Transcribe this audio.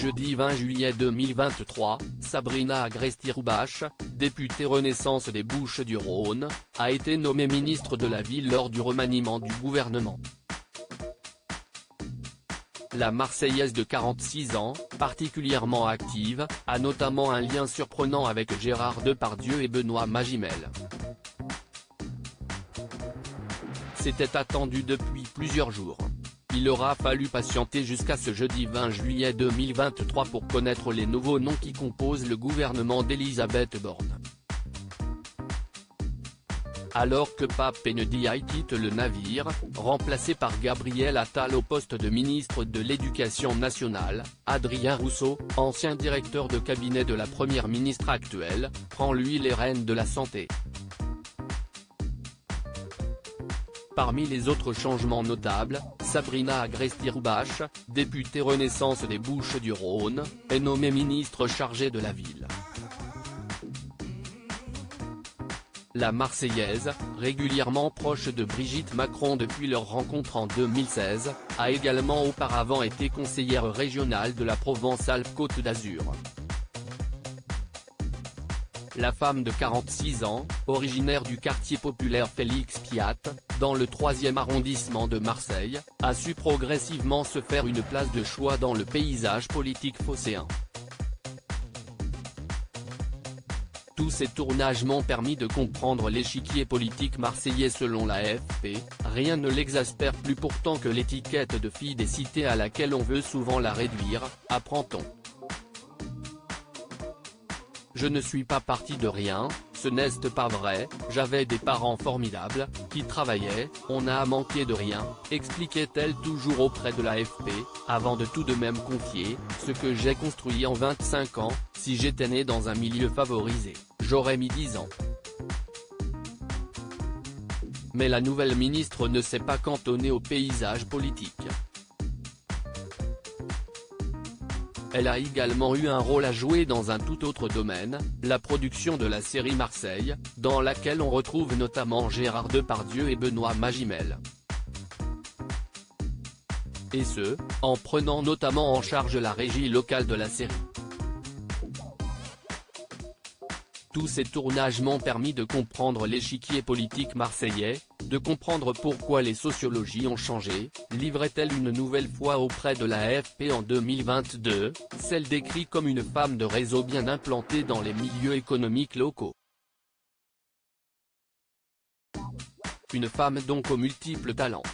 jeudi 20 juillet 2023, Sabrina Agresti-Roubache, députée Renaissance des Bouches-du-Rhône, a été nommée ministre de la Ville lors du remaniement du gouvernement. La Marseillaise de 46 ans, particulièrement active, a notamment un lien surprenant avec Gérard Depardieu et Benoît Magimel. C'était attendu depuis plusieurs jours. Il aura fallu patienter jusqu'à ce jeudi 20 juillet 2023 pour connaître les nouveaux noms qui composent le gouvernement d'Elisabeth Borne. Alors que Pape Ndiaye quitte le navire, remplacé par Gabriel Attal au poste de ministre de l'Éducation nationale, Adrien Rousseau, ancien directeur de cabinet de la première ministre actuelle, prend lui les rênes de la santé. Parmi les autres changements notables, Sabrina Agresti-Roubache, députée Renaissance des Bouches-du-Rhône, est nommée ministre chargée de la ville. La Marseillaise, régulièrement proche de Brigitte Macron depuis leur rencontre en 2016, a également auparavant été conseillère régionale de la Provence-Alpes-Côte d'Azur. La femme de 46 ans, originaire du quartier populaire Félix Piat, dans le 3e arrondissement de Marseille, a su progressivement se faire une place de choix dans le paysage politique phocéen. Tous ces tournages m'ont permis de comprendre l'échiquier politique marseillais selon l'AFP, rien ne l'exaspère plus pourtant que l'étiquette de fille des cités à laquelle on veut souvent la réduire, apprend-on. Je ne suis pas parti de rien, ce n'est pas vrai, j'avais des parents formidables, qui travaillaient, on n'a manqué de rien, expliquait-elle toujours auprès de l'AFP, avant de tout de même confier, ce que j'ai construit en 25 ans, si j'étais né dans un milieu favorisé, j'aurais mis 10 ans. Mais la nouvelle ministre ne s'est pas cantonnée au paysage politique. Elle a également eu un rôle à jouer dans un tout autre domaine, la production de la série Marseille, dans laquelle on retrouve notamment Gérard Depardieu et Benoît Magimel. Et ce, en prenant notamment en charge la régie locale de la série. Tous ces tournages m'ont permis de comprendre l'échiquier politique marseillais, de comprendre pourquoi les sociologies ont changé, livrait-elle une nouvelle fois auprès de l'AFP en 2022, celle décrite comme une femme de réseau bien implantée dans les milieux économiques locaux. Une femme donc aux multiples talents.